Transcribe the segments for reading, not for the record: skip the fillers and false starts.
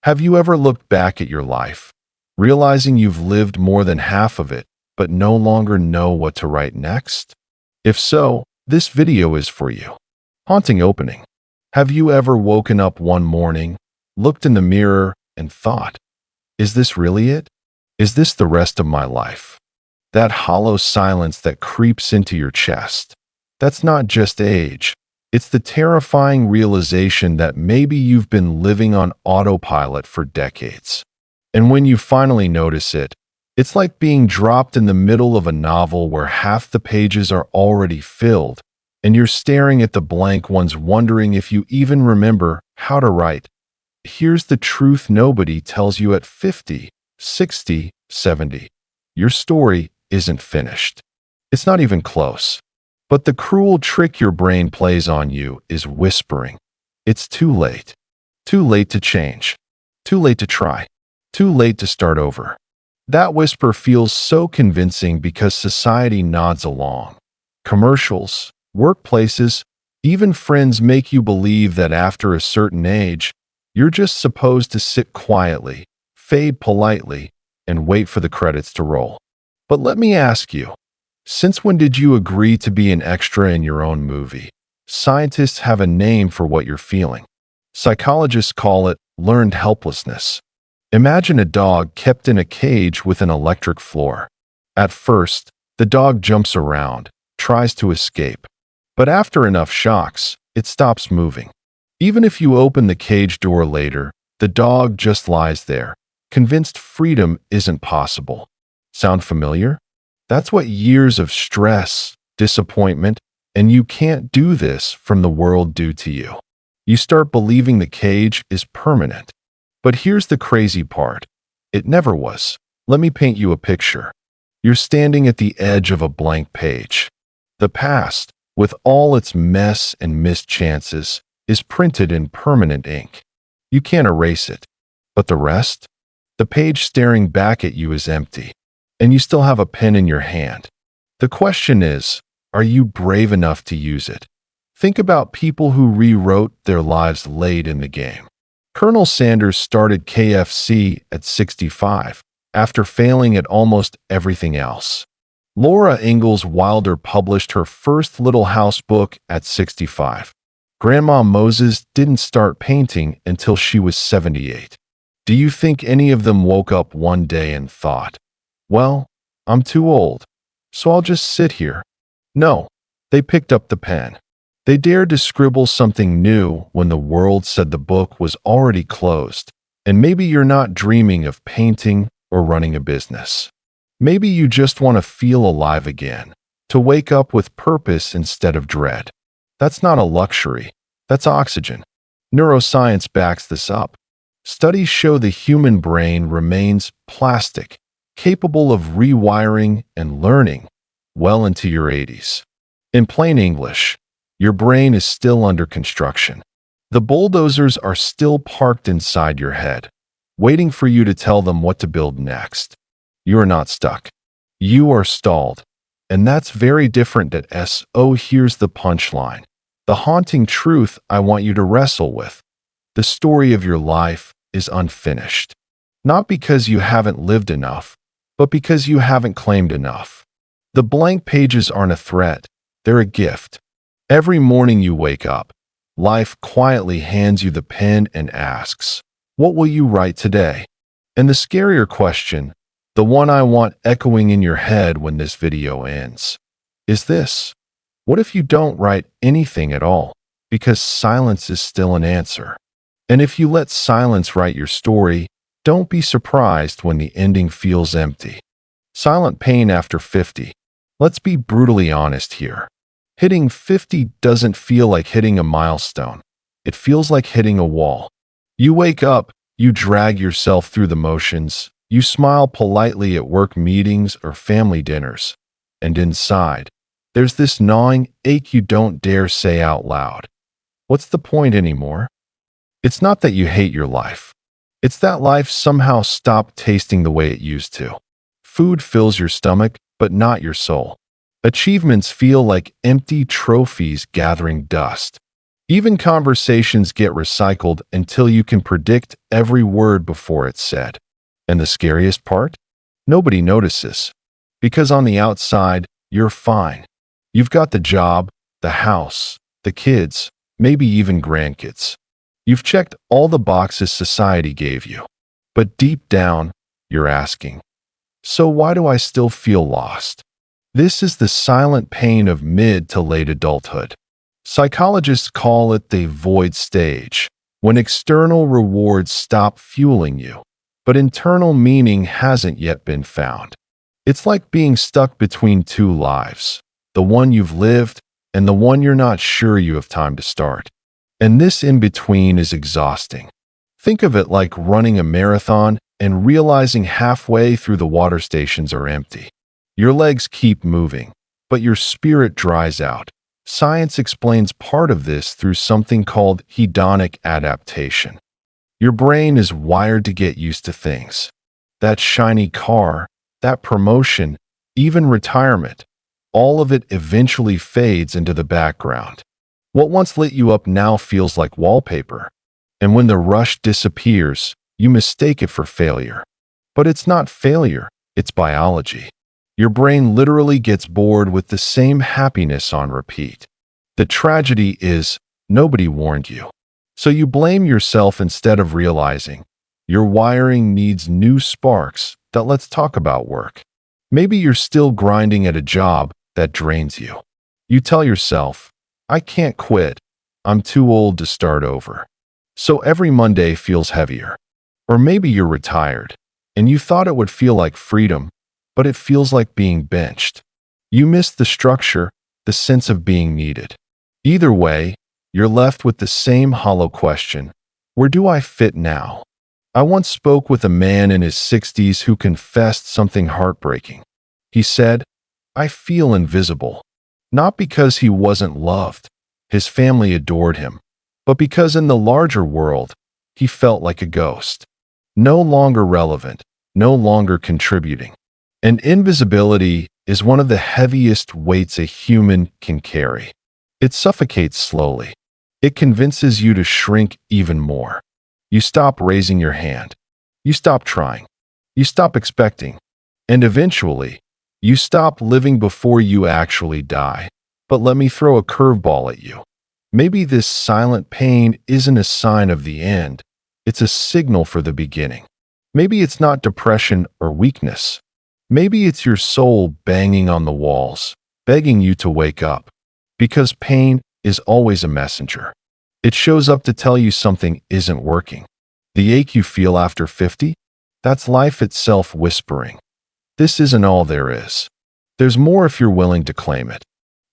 Have you ever looked back at your life, realizing you've lived more than half of it, but no longer know what to write next? If so, this video is for you. Haunting opening. Have you ever woken up one morning, looked in the mirror, and thought, is this really it? Is this the rest of my life? That hollow silence that creeps into your chest. That's not just age. It's the terrifying realization that maybe you've been living on autopilot for decades. And when you finally notice it, it's like being dropped in the middle of a novel where half the pages are already filled, and you're staring at the blank ones wondering if you even remember how to write. Here's the truth nobody tells you at 50, 60, 70. Your story isn't finished. It's not even close. But the cruel trick your brain plays on you is whispering. It's too late. Too late to change. Too late to try. Too late to start over. That whisper feels so convincing because society nods along. Commercials, workplaces, even friends make you believe that after a certain age, you're just supposed to sit quietly, fade politely, and wait for the credits to roll. But let me ask you, since when did you agree to be an extra in your own movie? Scientists have a name for what you're feeling. Psychologists call it learned helplessness. Imagine a dog kept in a cage with an electric floor. At first, the dog jumps around, tries to escape. But after enough shocks, it stops moving. Even if you open the cage door later, the dog just lies there, convinced freedom isn't possible. Sound familiar? That's what years of stress, disappointment, and you can't do this from the world do to you. You start believing the cage is permanent. But here's the crazy part. It never was. Let me paint you a picture. You're standing at the edge of a blank page. The past, with all its mess and missed chances, is printed in permanent ink. You can't erase it. But the rest? The page staring back at you is empty. And you still have a pen in your hand. The question is, are you brave enough to use it? Think about people who rewrote their lives late in the game. Colonel Sanders started KFC at 65, after failing at almost everything else. Laura Ingalls Wilder published her first Little House book at 65. Grandma Moses didn't start painting until she was 78. Do you think any of them woke up one day and thought, well, I'm too old, so I'll just sit here? No, they picked up the pen. They dared to scribble something new when the world said the book was already closed. And maybe you're not dreaming of painting or running a business. Maybe you just want to feel alive again, to wake up with purpose instead of dread. That's not a luxury, that's oxygen. Neuroscience backs this up. Studies show the human brain remains plastic, capable of rewiring and learning well into your 80s. In plain English, your brain is still under construction. The bulldozers are still parked inside your head, waiting for you to tell them what to build next. You are not stuck. You are stalled. And that's very different than So here's the punchline. The haunting truth I want you to wrestle with. The story of your life is unfinished. Not because you haven't lived enough, but because you haven't claimed enough. The blank pages aren't a threat, they're a gift. Every morning you wake up, life quietly hands you the pen and asks, what will you write today? And the scarier question, the one I want echoing in your head when this video ends, is this. What if you don't write anything at all? Because silence is still an answer. And if you let silence write your story, don't be surprised when the ending feels empty. Silent pain after 50. Let's be brutally honest here. Hitting 50 doesn't feel like hitting a milestone. It feels like hitting a wall. You wake up, you drag yourself through the motions, you smile politely at work meetings or family dinners, and inside, there's this gnawing ache you don't dare say out loud. What's the point anymore? It's not that you hate your life. It's that life somehow stopped tasting the way it used to. Food fills your stomach, but not your soul. Achievements feel like empty trophies gathering dust. Even conversations get recycled until you can predict every word before it's said. And the scariest part? Nobody notices. Because on the outside, you're fine. You've got the job, the house, the kids, maybe even grandkids. You've checked all the boxes society gave you. But deep down, you're asking, so why do I still feel lost? This is the silent pain of mid to late adulthood. Psychologists call it the void stage, when external rewards stop fueling you, but internal meaning hasn't yet been found. It's like being stuck between two lives, the one you've lived and the one you're not sure you have time to start. And this in-between is exhausting. Think of it like running a marathon and realizing halfway through the water stations are empty. Your legs keep moving, but your spirit dries out. Science explains part of this through something called hedonic adaptation. Your brain is wired to get used to things. That shiny car, that promotion, even retirement, all of it eventually fades into the background. What once lit you up now feels like wallpaper. And when the rush disappears, you mistake it for failure. But it's not failure, it's biology. Your brain literally gets bored with the same happiness on repeat. The tragedy is, nobody warned you. So you blame yourself instead of realizing your wiring needs new sparks. That let's talk about work. Maybe you're still grinding at a job that drains you. You tell yourself, I can't quit. I'm too old to start over. So every Monday feels heavier. Or maybe you're retired, and you thought it would feel like freedom, but it feels like being benched. You miss the structure, the sense of being needed. Either way, you're left with the same hollow question, where do I fit now? I once spoke with a man in his 60s who confessed something heartbreaking. He said, I feel invisible. Not because he wasn't loved, his family adored him, but because in the larger world, he felt like a ghost. No longer relevant, no longer contributing. And invisibility is one of the heaviest weights a human can carry. It suffocates slowly. It convinces you to shrink even more. You stop raising your hand. You stop trying. You stop expecting. And eventually, you stop living before you actually die. But let me throw a curveball at you. Maybe this silent pain isn't a sign of the end. It's a signal for the beginning. Maybe it's not depression or weakness. Maybe it's your soul banging on the walls, begging you to wake up. Because pain is always a messenger. It shows up to tell you something isn't working. The ache you feel after 50? That's life itself whispering. This isn't all there is. There's more if you're willing to claim it.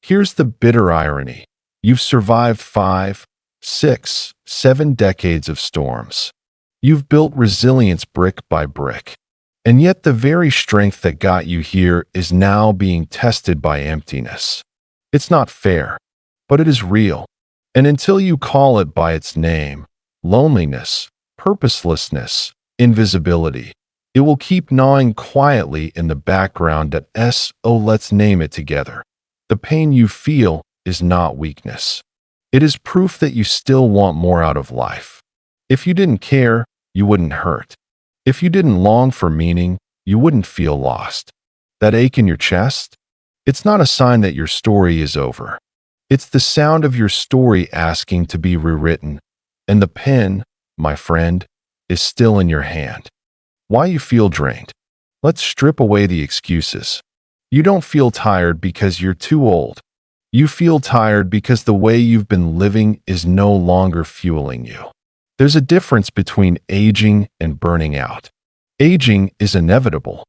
Here's the bitter irony. You've survived 5, 6, 7 decades of storms. You've built resilience brick by brick. And yet the very strength that got you here is now being tested by emptiness. It's not fair, but it is real. And until you call it by its name, loneliness, purposelessness, invisibility, it will keep gnawing quietly in the background at let's name it together. The pain you feel is not weakness. It is proof that you still want more out of life. If you didn't care, you wouldn't hurt. If you didn't long for meaning, you wouldn't feel lost. That ache in your chest? It's not a sign that your story is over. It's the sound of your story asking to be rewritten, and the pen, my friend, is still in your hand. Why you feel drained? Let's strip away the excuses. You don't feel tired because you're too old. You feel tired because the way you've been living is no longer fueling you. There's a difference between aging and burning out. Aging is inevitable.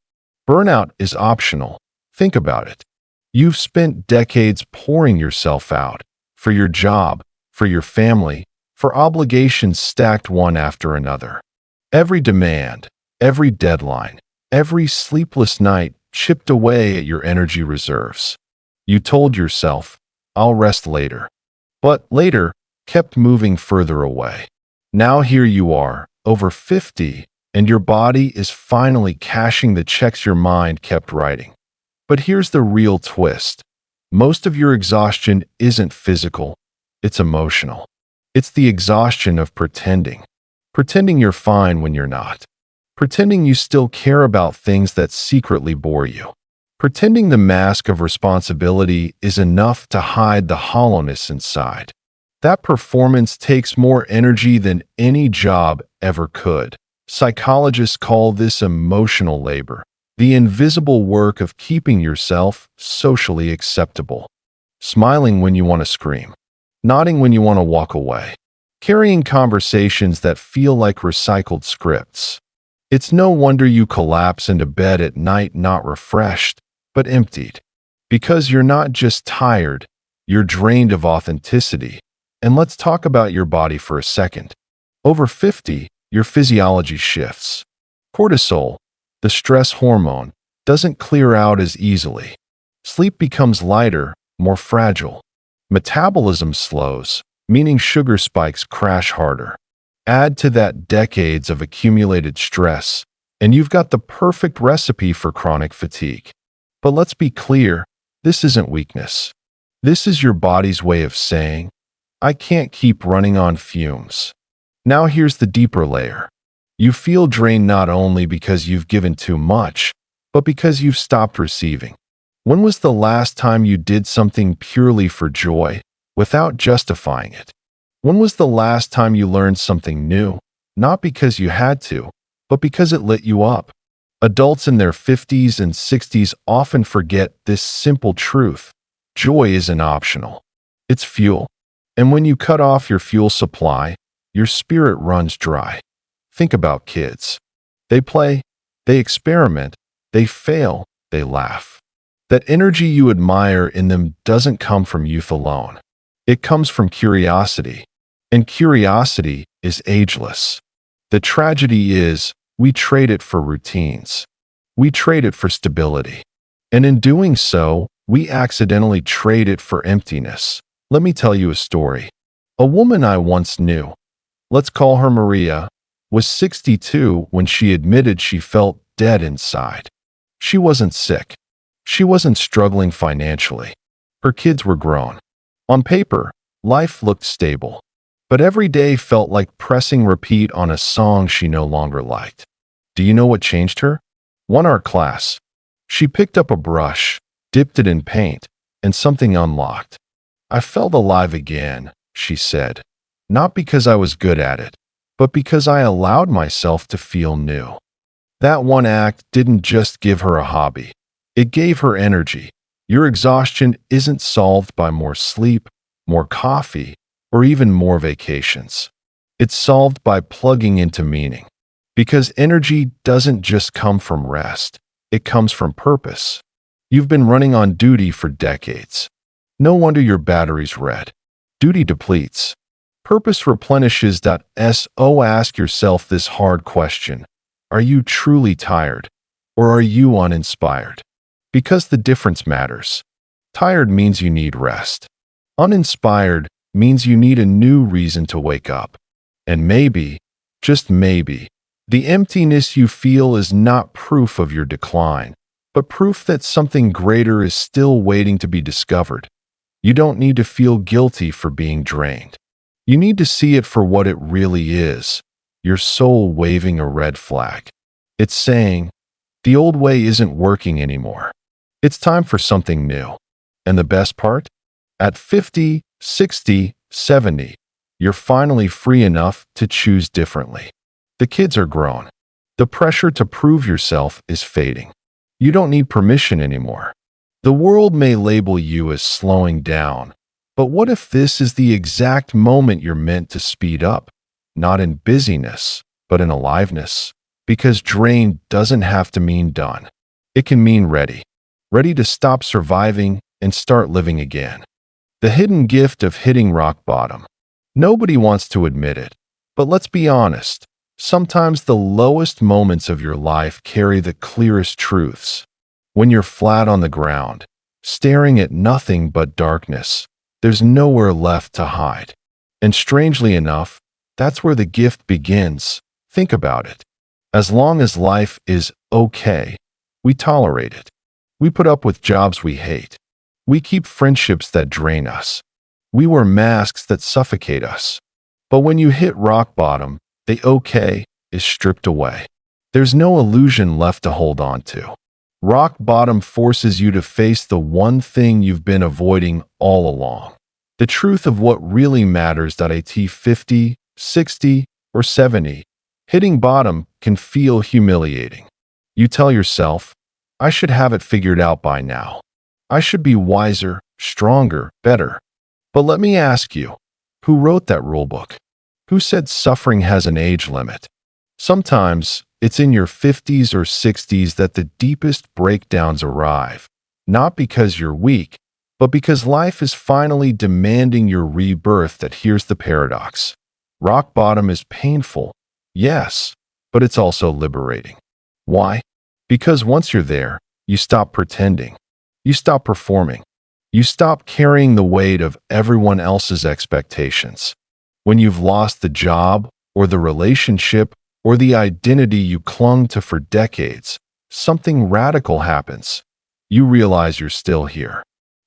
Burnout is optional. Think about it. You've spent decades pouring yourself out for your job, for your family, for obligations stacked one after another. Every demand, every deadline, every sleepless night chipped away at your energy reserves. You told yourself, I'll rest later. But later kept moving further away. Now here you are, over 50, and your body is finally cashing the checks your mind kept writing. But here's the real twist. Most of your exhaustion isn't physical, it's emotional. It's the exhaustion of pretending. Pretending you're fine when you're not. Pretending you still care about things that secretly bore you. Pretending the mask of responsibility is enough to hide the hollowness inside. That performance takes more energy than any job ever could. Psychologists call this emotional labor, the invisible work of keeping yourself socially acceptable. Smiling when you want to scream. Nodding when you want to walk away. Carrying conversations that feel like recycled scripts. It's no wonder you collapse into bed at night not refreshed, but emptied. Because you're not just tired, you're drained of authenticity. And let's talk about your body for a second. Over 50, your physiology shifts. Cortisol, the stress hormone, doesn't clear out as easily. Sleep becomes lighter, more fragile. Metabolism slows, meaning sugar spikes crash harder. Add to that decades of accumulated stress, and you've got the perfect recipe for chronic fatigue. But let's be clear, this isn't weakness. This is your body's way of saying, I can't keep running on fumes. Now here's the deeper layer. You feel drained not only because you've given too much, but because you've stopped receiving. When was the last time you did something purely for joy, without justifying it? When was the last time you learned something new, not because you had to, but because it lit you up? Adults in their 50s and 60s often forget this simple truth. Joy isn't optional. It's fuel. And when you cut off your fuel supply, your spirit runs dry. Think about kids. They play, they experiment, they fail, they laugh. That energy you admire in them doesn't come from youth alone. It comes from curiosity. And curiosity is ageless. The tragedy is, we trade it for routines. We trade it for stability. And in doing so, we accidentally trade it for emptiness. Let me tell you a story. A woman I once knew, let's call her Maria, was 62 when she admitted she felt dead inside. She wasn't sick. She wasn't struggling financially. Her kids were grown. On paper, life looked stable. But every day felt like pressing repeat on a song she no longer liked. Do you know what changed her? One art class. She picked up a brush, dipped it in paint, and something unlocked. I felt alive again, she said. Not because I was good at it, but because I allowed myself to feel new. That one act didn't just give her a hobby. It gave her energy. Your exhaustion isn't solved by more sleep, more coffee, or even more vacations. It's solved by plugging into meaning. Because energy doesn't just come from rest, it comes from purpose. You've been running on duty for decades. No wonder your battery's red. Duty depletes. Purpose replenishes. So ask yourself this hard question. Are you truly tired? Or are you uninspired? Because the difference matters. Tired means you need rest. Uninspired means you need a new reason to wake up. And maybe, just maybe, the emptiness you feel is not proof of your decline, but proof that something greater is still waiting to be discovered. You don't need to feel guilty for being drained. You need to see it for what it really is, your soul waving a red flag. It's saying, the old way isn't working anymore. It's time for something new. And the best part? At 50, 60, 70, you're finally free enough to choose differently. The kids are grown. The pressure to prove yourself is fading. You don't need permission anymore. The world may label you as slowing down, but what if this is the exact moment you're meant to speed up? Not in busyness, but in aliveness. Because drained doesn't have to mean done. It can mean ready. Ready to stop surviving and start living again. The hidden gift of hitting rock bottom. Nobody wants to admit it, but let's be honest. Sometimes the lowest moments of your life carry the clearest truths. When you're flat on the ground, staring at nothing but darkness, there's nowhere left to hide. And strangely enough, that's where the gift begins. Think about it. As long as life is okay, we tolerate it. We put up with jobs we hate. We keep friendships that drain us. We wear masks that suffocate us. But when you hit rock bottom, the okay is stripped away. There's no illusion left to hold on to. Rock bottom forces you to face the one thing you've been avoiding all along. The truth of what really matters. At 50, 60, or 70, hitting bottom can feel humiliating. You tell yourself, I should have it figured out by now. I should be wiser, stronger, better. But let me ask you, who wrote that rulebook? Who said suffering has an age limit? Sometimes it's in your 50s or 60s that the deepest breakdowns arrive, not because you're weak, but because life is finally demanding your rebirth. Here's the paradox. Rock bottom is painful, yes, but it's also liberating. Why? Because once you're there, you stop pretending. You stop performing. You stop carrying the weight of everyone else's expectations. When you've lost the job or the relationship or the identity you clung to for decades, something radical happens. You realize you're still here.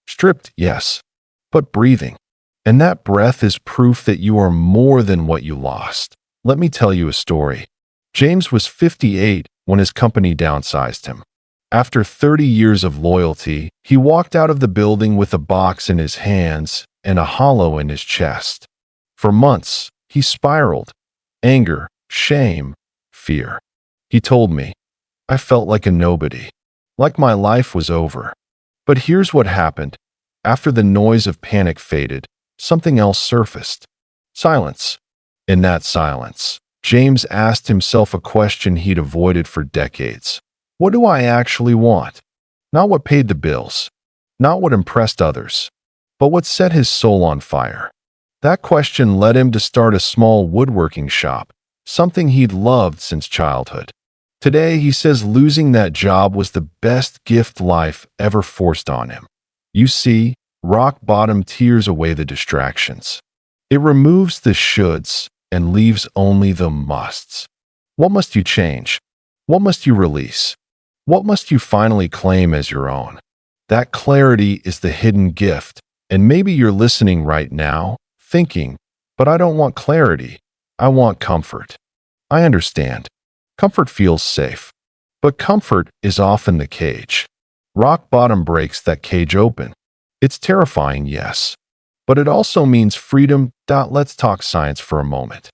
Stripped, yes, but breathing. And that breath is proof that you are more than what you lost. Let me tell you a story. James was 58 when his company downsized him. After 30 years of loyalty, he walked out of the building with a box in his hands and a hollow in his chest. For months, he spiraled. Anger, shame, fear. He told me, I felt like a nobody, like my life was over. But here's what happened. After the noise of panic faded, something else surfaced. Silence. In that silence, James asked himself a question he'd avoided for decades. What do I actually want? Not what paid the bills, not what impressed others, but what set his soul on fire. That question led him to start a small woodworking shop, something he'd loved since childhood. Today, he says losing that job was the best gift life ever forced on him. You see, rock bottom tears away the distractions. It removes the shoulds and leaves only the musts. What must you change? What must you release? What must you finally claim as your own? That clarity is the hidden gift, and maybe you're listening right now, thinking, but I don't want clarity, I want comfort. I understand. Comfort feels safe, but comfort is often the cage. Rock bottom breaks that cage open. It's terrifying, yes, but it also means freedom. Let's talk science for a moment.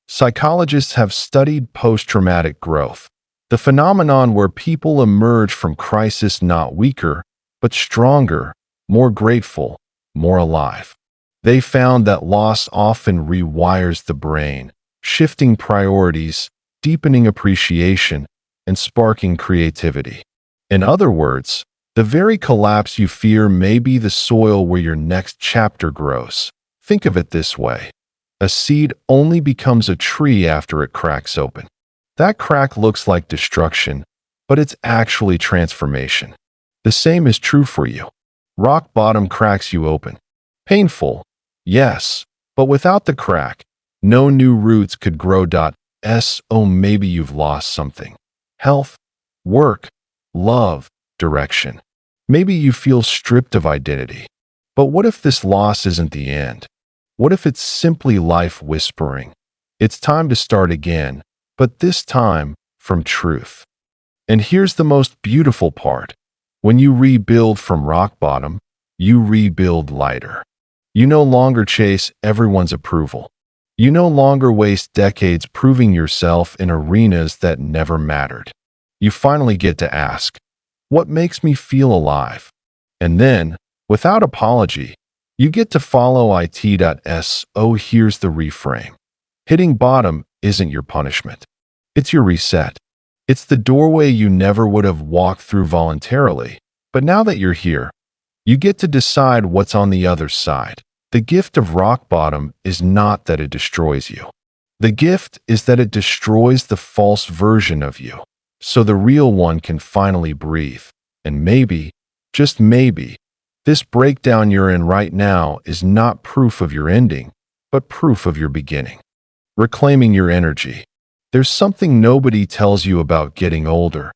Psychologists have studied post-traumatic growth, the phenomenon where people emerge from crisis not weaker, but stronger, more grateful, more alive. They found that loss often rewires the brain, shifting priorities, deepening appreciation, and sparking creativity. In other words, the very collapse you fear may be the soil where your next chapter grows. Think of it this way. A seed only becomes a tree after it cracks open. That crack looks like destruction, but it's actually transformation. The same is true for you. Rock bottom cracks you open. Painful, yes, but without the crack, no new roots could grow. Oh, maybe you've lost something. Health, work, love, direction. Maybe you feel stripped of identity. But what if this loss isn't the end? What if it's simply life whispering, it's time to start again, but this time from truth? And here's the most beautiful part. When you rebuild from rock bottom, you rebuild lighter. You no longer chase everyone's approval. You no longer waste decades proving yourself in arenas that never mattered. You finally get to ask, what makes me feel alive? And then, without apology, you get to follow it. Oh, here's the reframe. Hitting bottom isn't your punishment. It's your reset. It's the doorway you never would have walked through voluntarily. But now that you're here, you get to decide what's on the other side. The gift of rock bottom is not that it destroys you. The gift is that it destroys the false version of you, so the real one can finally breathe. And maybe, just maybe, this breakdown you're in right now is not proof of your ending, but proof of your beginning. Reclaiming your energy. There's something nobody tells you about getting older.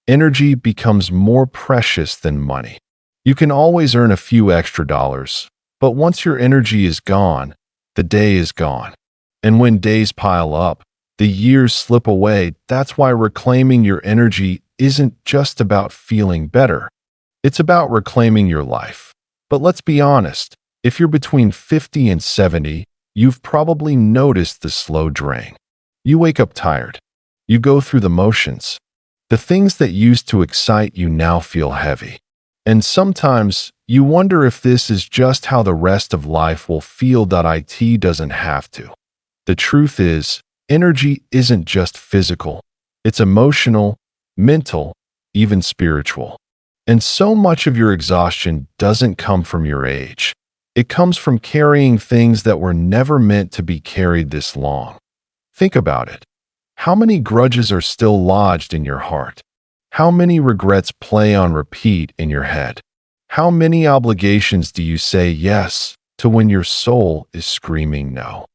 Energy becomes more precious than money. You can always earn a few extra dollars, but once your energy is gone, the day is gone. And when days pile up, the years slip away. That's why reclaiming your energy isn't just about feeling better. It's about reclaiming your life. But let's be honest, if you're between 50 and 70, you've probably noticed the slow drain. You wake up tired. You go through the motions. The things that used to excite you now feel heavy. And sometimes you wonder if this is just how the rest of life will feel. It doesn't have to. The truth is, energy isn't just physical. It's emotional, mental, even spiritual. And so much of your exhaustion doesn't come from your age. It comes from carrying things that were never meant to be carried this long. Think about it. How many grudges are still lodged in your heart? How many regrets play on repeat in your head? How many obligations do you say yes to when your soul is screaming no?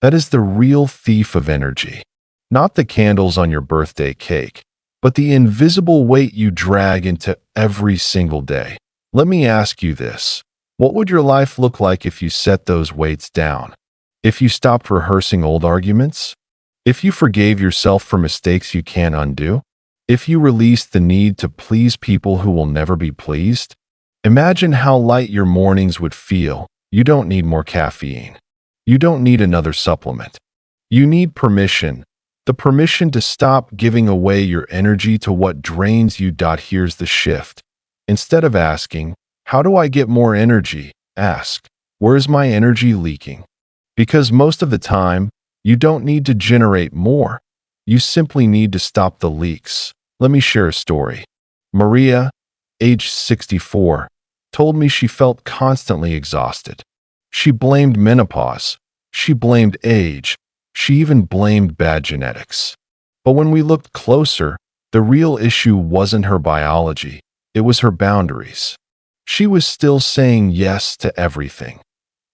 That is the real thief of energy. Not the candles on your birthday cake, but the invisible weight you drag into every single day. Let me ask you this. What would your life look like if you set those weights down? If you stopped rehearsing old arguments? If you forgave yourself for mistakes you can't undo? If you released the need to please people who will never be pleased? Imagine how light your mornings would feel. You don't need more caffeine. You don't need another supplement. You need permission. The permission to stop giving away your energy to what drains you. Here's the shift. Instead of asking, how do I get more energy? Ask, where is my energy leaking? Because most of the time, you don't need to generate more. You simply need to stop the leaks. Let me share a story. Maria, age 64, told me she felt constantly exhausted. She blamed menopause. She blamed age. She even blamed bad genetics. But when we looked closer, the real issue wasn't her biology. It was her boundaries. She was still saying yes to everything.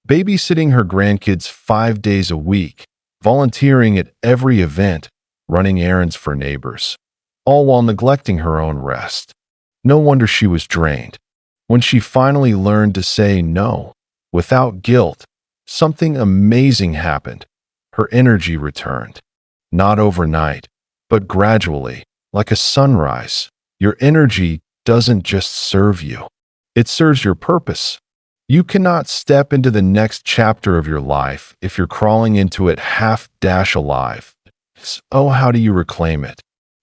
Babysitting her grandkids 5 days a week, volunteering at every event, running errands for neighbors, all while neglecting her own rest. No wonder she was drained. When she finally learned to say no, without guilt, something amazing happened. Her energy returned. Not overnight, but gradually, like a sunrise. Your energy doesn't just serve you. It serves your purpose. You cannot step into the next chapter of your life if you're crawling into it half-alive. So how do you reclaim it?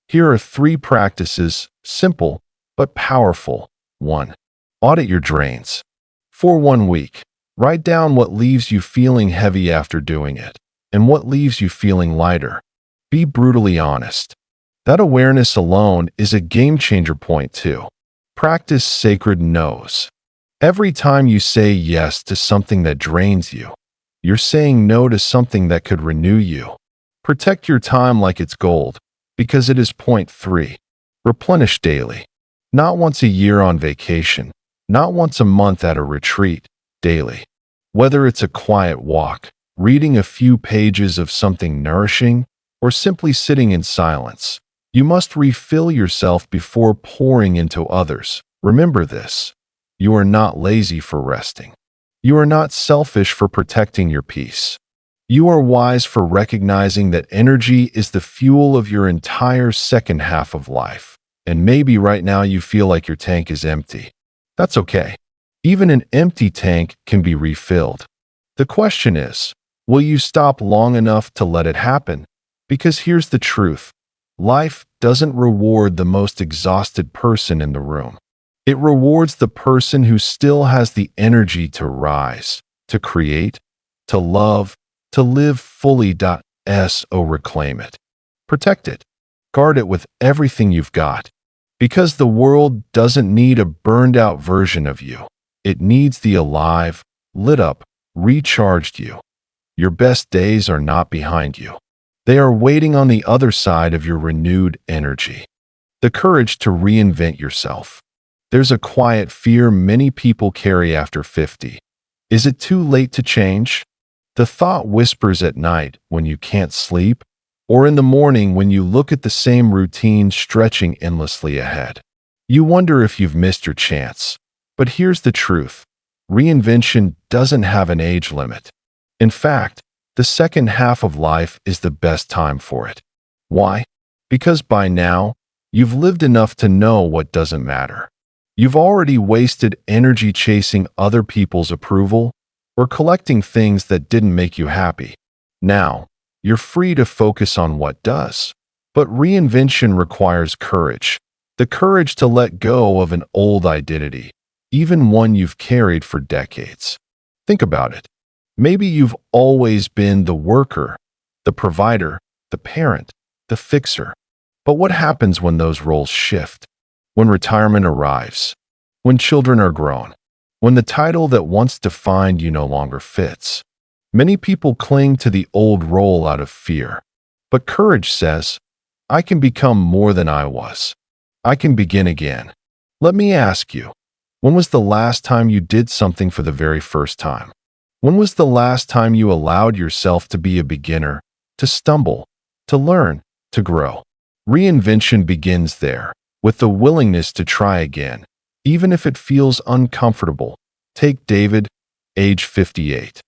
Here are 3 practices, simple but powerful. 1. Audit your drains. For 1 week, write down what leaves you feeling heavy after doing it, and what leaves you feeling lighter. Be brutally honest. That awareness alone is a game-changer. Point 2. Practice sacred no's. Every time you say yes to something that drains you, you're saying no to something that could renew you. Protect your time like it's gold, because it is. Point 3. Replenish daily. Not once a year on vacation, not once a month at a retreat, daily. Whether it's a quiet walk, reading a few pages of something nourishing, or simply sitting in silence, you must refill yourself before pouring into others. Remember this. You are not lazy for resting. You are not selfish for protecting your peace. You are wise for recognizing that energy is the fuel of your entire second half of life. And maybe right now you feel like your tank is empty. That's okay. Even an empty tank can be refilled. The question is, will you stop long enough to let it happen? Because here's the truth. Life doesn't reward the most exhausted person in the room. It rewards the person who still has the energy to rise, to create, to love, to live fully. So reclaim it. Protect it. Guard it with everything you've got. Because the world doesn't need a burned-out version of you. It needs the alive, lit up, recharged you. Your best days are not behind you. They are waiting on the other side of your renewed energy. The courage to reinvent yourself. There's a quiet fear many people carry after 50. Is it too late to change? The thought whispers at night when you can't sleep, or in the morning when you look at the same routine stretching endlessly ahead. You wonder if you've missed your chance. But here's the truth. Reinvention doesn't have an age limit. In fact, the second half of life is the best time for it. Why? Because by now, you've lived enough to know what doesn't matter. You've already wasted energy chasing other people's approval or collecting things that didn't make you happy. Now, you're free to focus on what does. But reinvention requires courage. The courage to let go of an old identity, even one you've carried for decades. Think about it. Maybe you've always been the worker, the provider, the parent, the fixer. But what happens when those roles shift? When retirement arrives? When children are grown? When the title that once defined you no longer fits? Many people cling to the old role out of fear. But courage says, I can become more than I was. I can begin again. Let me ask you, when was the last time you did something for the very first time? When was the last time you allowed yourself to be a beginner, to stumble, to learn, to grow? Reinvention begins there, with the willingness to try again, even if it feels uncomfortable. Take David, age 58.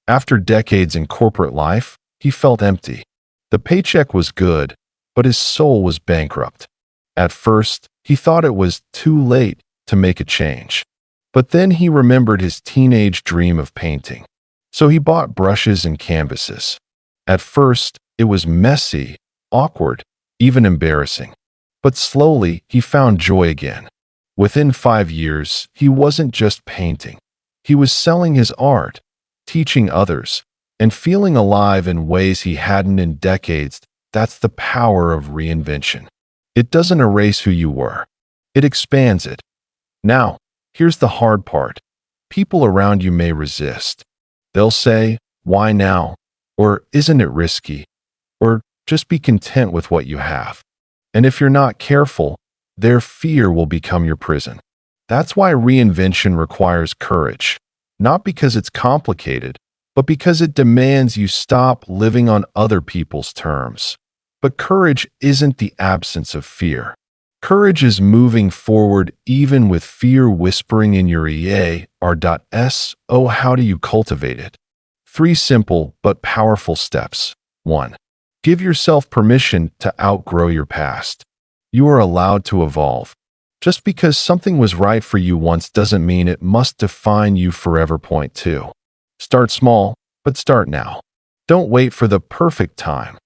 After decades in corporate life, he felt empty. The paycheck was good, but his soul was bankrupt. At first, he thought it was too late to make a change. But then he remembered his teenage dream of painting. So he bought brushes and canvases. At first, it was messy, awkward, even embarrassing. But slowly, he found joy again. Within 5 years, he wasn't just painting. He was selling his art, teaching others, and feeling alive in ways he hadn't in decades. That's the power of reinvention. It doesn't erase who you were. It expands it. Now, here's the hard part. People around you may resist. They'll say, why now? Or isn't it risky? Or just be content with what you have. And if you're not careful, their fear will become your prison. That's why reinvention requires courage. Not because it's complicated, but because it demands you stop living on other people's terms. But courage isn't the absence of fear. Courage is moving forward even with fear whispering in your ear. Oh, how do you cultivate it? 3 simple but powerful steps. 1. Give yourself permission to outgrow your past. You are allowed to evolve. Just because something was right for you once doesn't mean it must define you forever. 2. Start small, but start now. Don't wait for the perfect time.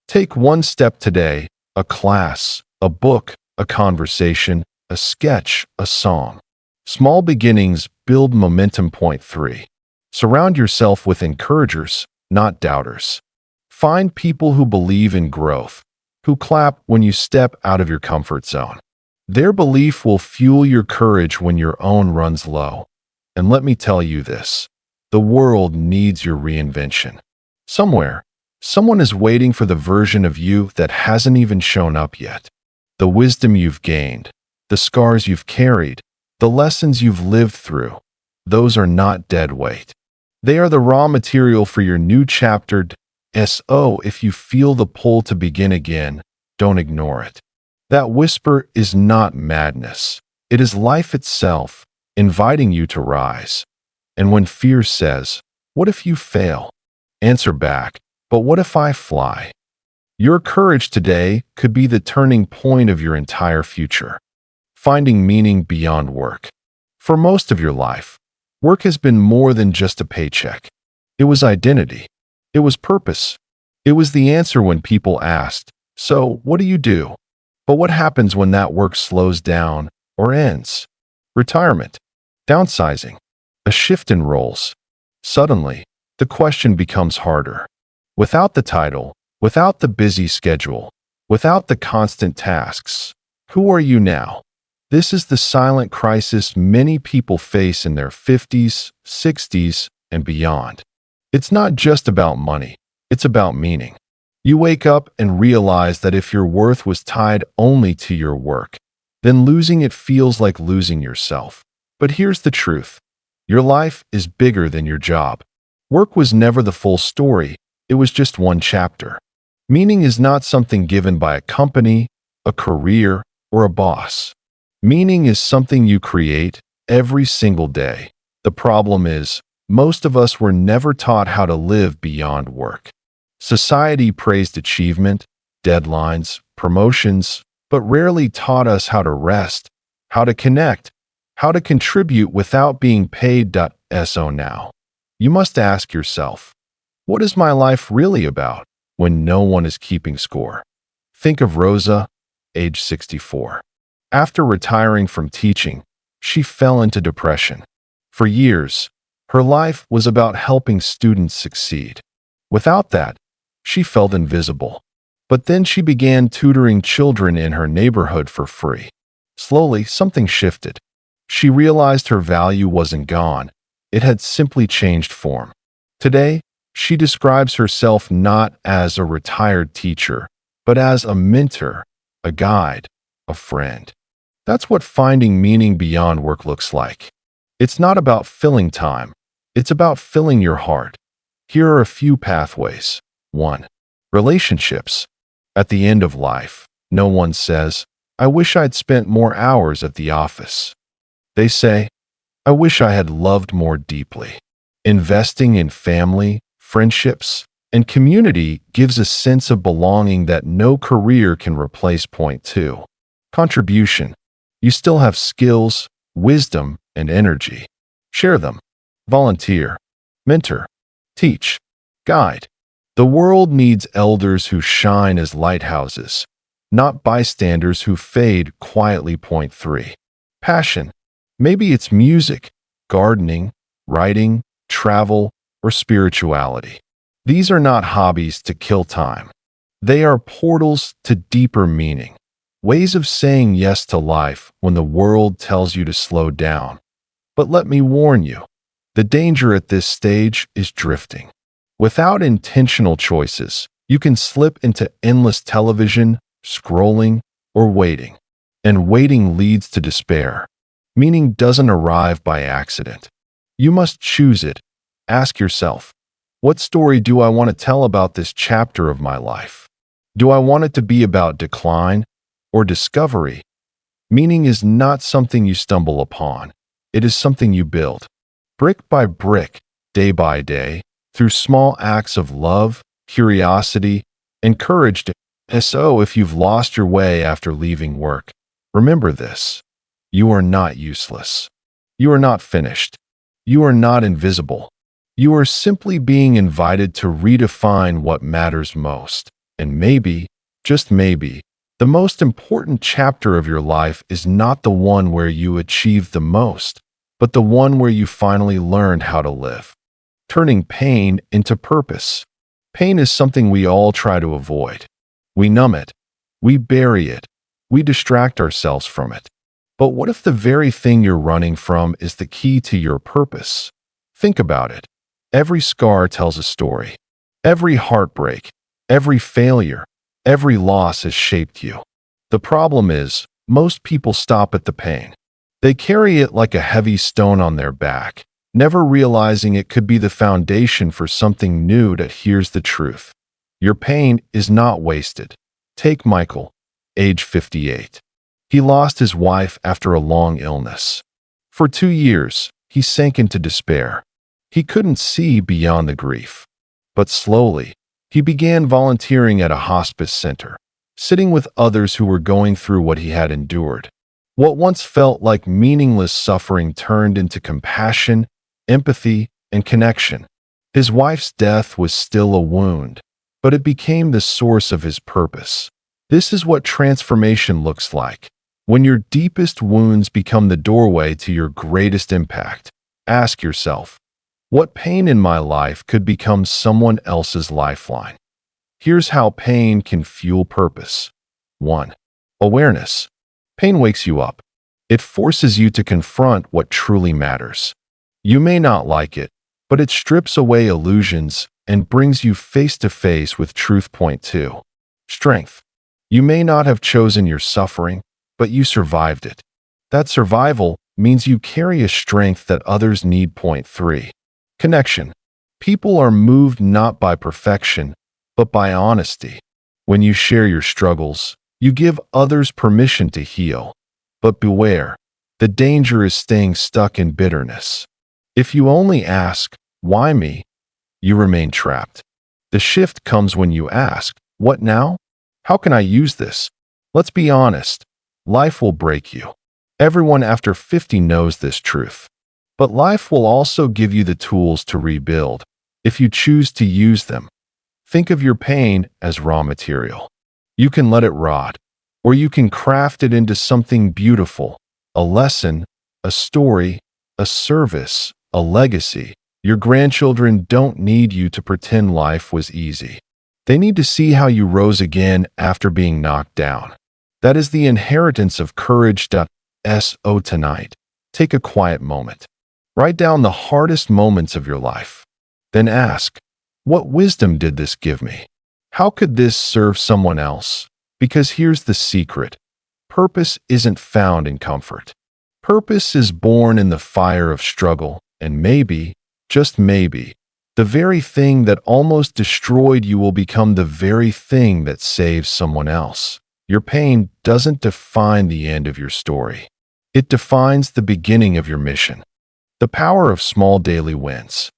Take one step today, a class, a book, a conversation, a sketch, a song. Small beginnings build momentum. 3. Surround yourself with encouragers, not doubters. Find people who believe in growth, who clap when you step out of your comfort zone. Their belief will fuel your courage when your own runs low. And let me tell you this, the world needs your reinvention. Somewhere, someone is waiting for the version of you that hasn't even shown up yet. The wisdom you've gained, the scars you've carried, the lessons you've lived through, those are not dead weight. They are the raw material for your new chapter. So if you feel the pull to begin again, don't ignore it. That whisper is not madness. It is life itself, inviting you to rise. And when fear says, what if you fail? Answer back, but what if I fly? Your courage today could be the turning point of your entire future. Finding meaning beyond work. For most of your life, work has been more than just a paycheck. It was identity. It was purpose. It was the answer when people asked, so what do you do? But what happens when that work slows down or ends? Retirement, downsizing, a shift in roles. Suddenly, the question becomes harder. Without the title, without the busy schedule, without the constant tasks, who are you now? This is the silent crisis many people face in their 50s, 60s, and beyond. It's not just about money, it's about meaning. You wake up and realize that if your worth was tied only to your work, then losing it feels like losing yourself. But here's the truth. Your life is bigger than your job. Work was never the full story, it was just one chapter. Meaning is not something given by a company, a career, or a boss. Meaning is something you create every single day. The problem is, Most of us were never taught how to live beyond work. Society praised achievement, deadlines, promotions, but rarely taught us how to rest, how to connect, how to contribute without being paid. So now, you must ask yourself, what is my life really about when no one is keeping score? Think of Rosa, age 64. After retiring from teaching, she fell into depression. For years, her life was about helping students succeed. Without that, she felt invisible. But then she began tutoring children in her neighborhood for free. Slowly, something shifted. She realized her value wasn't gone. It had simply changed form. Today, she describes herself not as a retired teacher, but as a mentor, a guide, a friend. That's what finding meaning beyond work looks like. It's not about filling time. It's about filling your heart. Here are a few pathways. 1. Relationships. At the end of life, no one says, "I wish I'd spent more hours at the office." They say, "I wish I had loved more deeply." Investing in family, friendships, and community gives a sense of belonging that no career can replace. Point 2. Contribution. You still have skills, wisdom, and energy. Share them. Volunteer. Mentor. Teach. Guide. The world needs elders who shine as lighthouses, not bystanders who fade quietly. Point 3. Passion. Maybe it's music, gardening, writing, travel, or spirituality. These are not hobbies to kill time. They are portals to deeper meaning, ways of saying yes to life when the world tells you to slow down. But let me warn you, the danger at this stage is drifting. Without intentional choices, you can slip into endless television, scrolling, or waiting. And waiting leads to despair. Meaning doesn't arrive by accident. You must choose it. Ask yourself, what story do I want to tell about this chapter of my life? Do I want it to be about decline or discovery? Meaning is not something you stumble upon. It is something you build. Brick by brick, day by day, through small acts of love, curiosity, and courage. So if you've lost your way after leaving work, remember this. You are not useless. You are not finished. You are not invisible. You are simply being invited to redefine what matters most. And maybe, just maybe, the most important chapter of your life is not the one where you achieved the most, but the one where you finally learned how to live. Turning pain into purpose. Pain is something we all try to avoid. We numb it. We bury it. We distract ourselves from it. But what if the very thing you're running from is the key to your purpose? Think about it. Every scar tells a story. Every heartbreak, every failure, every loss has shaped you. The problem is, most people stop at the pain. They carry it like a heavy stone on their back, never realizing it could be the foundation for something new. Here's the truth. Your pain is not wasted. Take Michael, age 58. He lost his wife after a long illness. For 2 years, he sank into despair. He couldn't see beyond the grief. But slowly, he began volunteering at a hospice center, sitting with others who were going through what he had endured. What once felt like meaningless suffering turned into compassion, empathy, and connection. His wife's death was still a wound, but it became the source of his purpose. This is what transformation looks like. When your deepest wounds become the doorway to your greatest impact, ask yourself, what pain in my life could become someone else's lifeline? Here's how pain can fuel purpose. 1. Awareness. Pain wakes you up. It forces you to confront what truly matters. You may not like it, but it strips away illusions and brings you face to face with truth. Point 2. Strength. You may not have chosen your suffering, but you survived it. That survival means you carry a strength that others need. Point 3. Connection. People are moved not by perfection, but by honesty. When you share your struggles, you give others permission to heal. But beware, the danger is staying stuck in bitterness. If you only ask, why me? You remain trapped. The shift comes when you ask, what now? How can I use this? Let's be honest. Life will break you. Everyone after 50 knows this truth. But life will also give you the tools to rebuild, if you choose to use them. Think of your pain as raw material. You can let it rot, or you can craft it into something beautiful, a lesson, a story, a service, a legacy. Your grandchildren don't need you to pretend life was easy. They need to see how you rose again after being knocked down. That is the inheritance of courage. So tonight, take a quiet moment. Write down the hardest moments of your life. Then ask, what wisdom did this give me? How could this serve someone else? Because here's the secret. Purpose isn't found in comfort. Purpose is born in the fire of struggle, and maybe, just maybe, the very thing that almost destroyed you will become the very thing that saves someone else. Your pain doesn't define the end of your story. It defines the beginning of your mission. The power of small daily wins.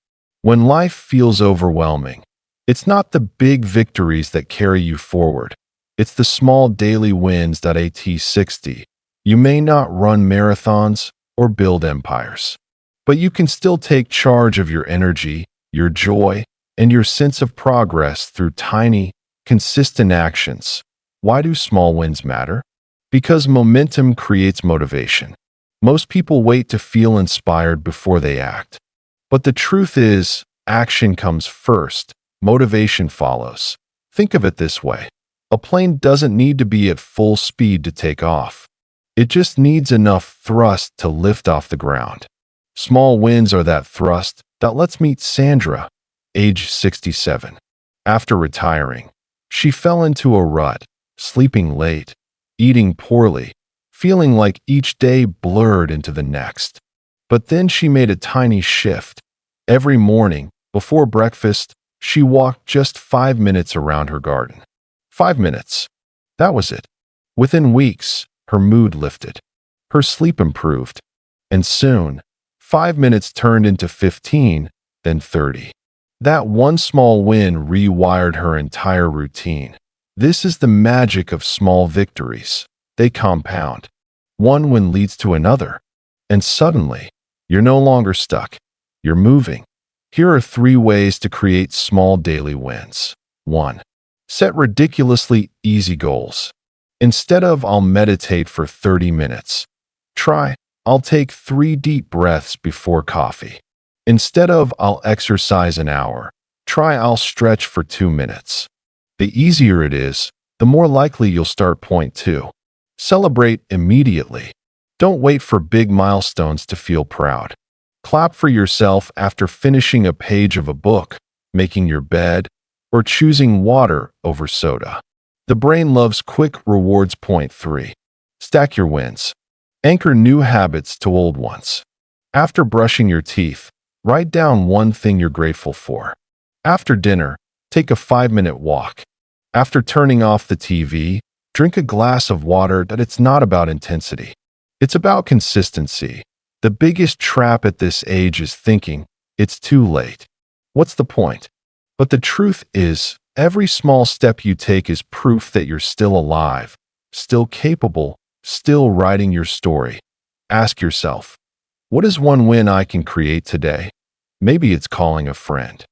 When life feels overwhelming, it's not the big victories that carry you forward. It's the small daily wins. At 60, you may not run marathons or build empires, but you can still take charge of your energy, your joy, and your sense of progress through tiny, consistent actions. Why do small wins matter? Because momentum creates motivation. Most people wait to feel inspired before they act. But the truth is, action comes first, motivation follows. Think of it this way. A plane doesn't need to be at full speed to take off. It just needs enough thrust to lift off the ground. Small wins are that thrust. Let's meet Sandra, age 67. After retiring, she fell into a rut, sleeping late, eating poorly, feeling like each day blurred into the next. But then she made a tiny shift. Every morning, before breakfast, she walked just 5 minutes around her garden. 5 minutes. That was it. Within weeks, her mood lifted. Her sleep improved. And soon, 5 minutes turned into 15, then 30. That one small win rewired her entire routine. This is the magic of small victories. They compound. One win leads to another. And suddenly, you're no longer stuck. You're moving. Here are 3 ways to create small daily wins. 1. Set ridiculously easy goals. Instead of I'll meditate for 30 minutes, try I'll take 3 deep breaths before coffee. Instead of I'll exercise an hour, try I'll stretch for 2 minutes. The easier it is, the more likely you'll start. Point 2. Celebrate immediately. Don't wait for big milestones to feel proud. Clap for yourself after finishing a page of a book, making your bed, or choosing water over soda. The brain loves quick rewards. Point 3. Stack your wins. Anchor new habits to old ones. After brushing your teeth, write down one thing you're grateful for. After dinner, take a 5-minute walk. After turning off the TV, drink a glass of water. It's not about intensity. It's about consistency. The biggest trap at this age is thinking, it's too late. What's the point? But the truth is, every small step you take is proof that you're still alive, still capable, still writing your story. Ask yourself, what is one win I can create today? Maybe it's calling a friend.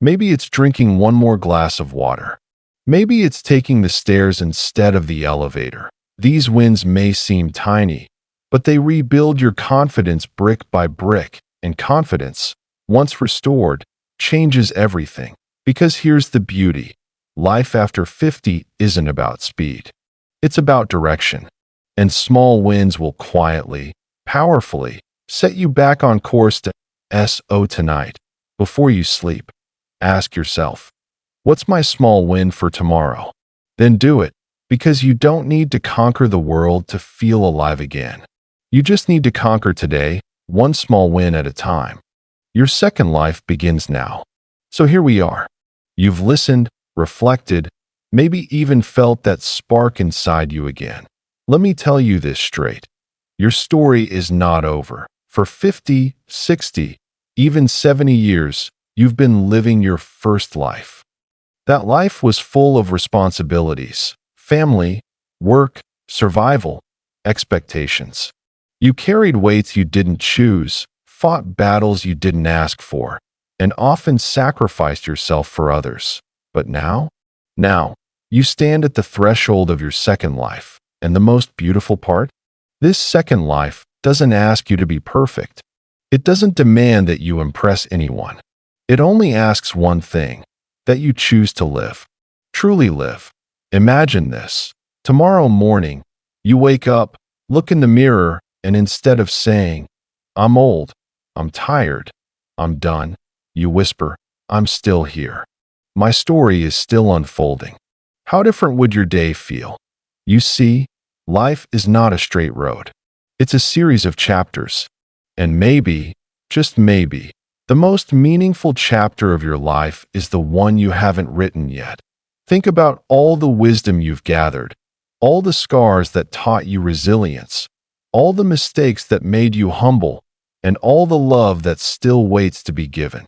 Maybe it's drinking one more glass of water. Maybe it's taking the stairs instead of the elevator. These wins may seem tiny, but they rebuild your confidence brick by brick, and confidence, once restored, changes everything. Because here's the beauty. Life after 50 isn't about speed. It's about direction. And small wins will quietly, powerfully, set you back on course. So tonight, before you sleep, ask yourself, what's my small win for tomorrow? Then do it, because you don't need to conquer the world to feel alive again. You just need to conquer today, one small win at a time. Your second life begins now. So here we are. You've listened, reflected, maybe even felt that spark inside you again. Let me tell you this straight. Your story is not over. For 50, 60, even 70 years, you've been living your first life. That life was full of responsibilities, family, work, survival, expectations. You carried weights you didn't choose, fought battles you didn't ask for, and often sacrificed yourself for others. But now? Now, you stand at the threshold of your second life. And the most beautiful part? This second life doesn't ask you to be perfect. It doesn't demand that you impress anyone. It only asks one thing, that you choose to live. Truly live. Imagine this. Tomorrow morning, you wake up, look in the mirror, and instead of saying, "I'm old, I'm tired, I'm done," you whisper, "I'm still here. My story is still unfolding." How different would your day feel? You see, life is not a straight road. It's a series of chapters. And maybe, just maybe, the most meaningful chapter of your life is the one you haven't written yet. Think about all the wisdom you've gathered, all the scars that taught you resilience, all the mistakes that made you humble, and all the love that still waits to be given.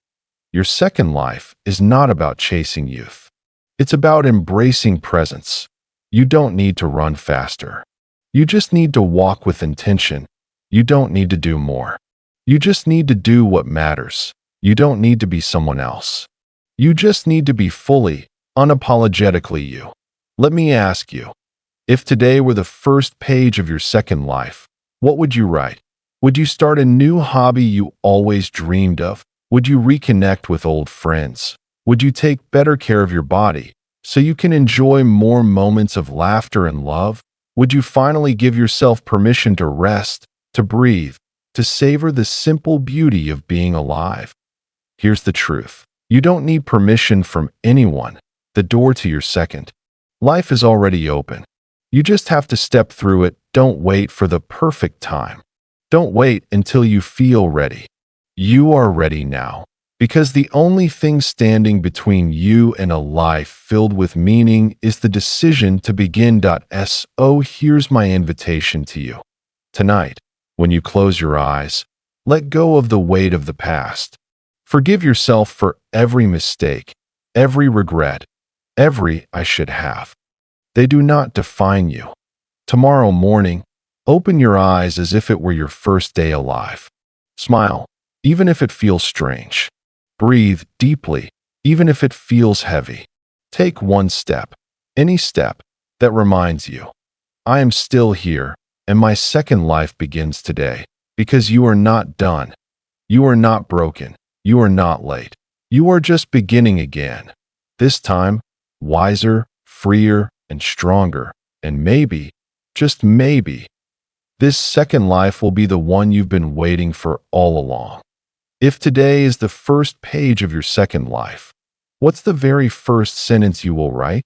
Your second life is not about chasing youth. It's about embracing presence. You don't need to run faster. You just need to walk with intention. You don't need to do more. You just need to do what matters. You don't need to be someone else. You just need to be fully, unapologetically you. Let me ask you, if today were the first page of your second life, what would you write? Would you start a new hobby you always dreamed of? Would you reconnect with old friends? Would you take better care of your body so you can enjoy more moments of laughter and love? Would you finally give yourself permission to rest, to breathe, to savor the simple beauty of being alive? Here's the truth. You don't need permission from anyone. The door to your second life is already open. You just have to step through it. Don't wait for the perfect time. Don't wait until you feel ready. You are ready now, because the only thing standing between you and a life filled with meaning is the decision to begin. So here's my invitation to you. Tonight, when you close your eyes, let go of the weight of the past. Forgive yourself for every mistake, every regret, every "I should have." They do not define you. Tomorrow morning, open your eyes as if it were your first day alive. Smile, even if it feels strange. Breathe deeply, even if it feels heavy. Take one step, any step, that reminds you, I am still here, and my second life begins today, because you are not done. You are not broken. You are not late. You are just beginning again. This time, wiser, freer, and stronger, and maybe, just maybe, this second life will be the one you've been waiting for all along. If today is the first page of your second life, what's the very first sentence you will write?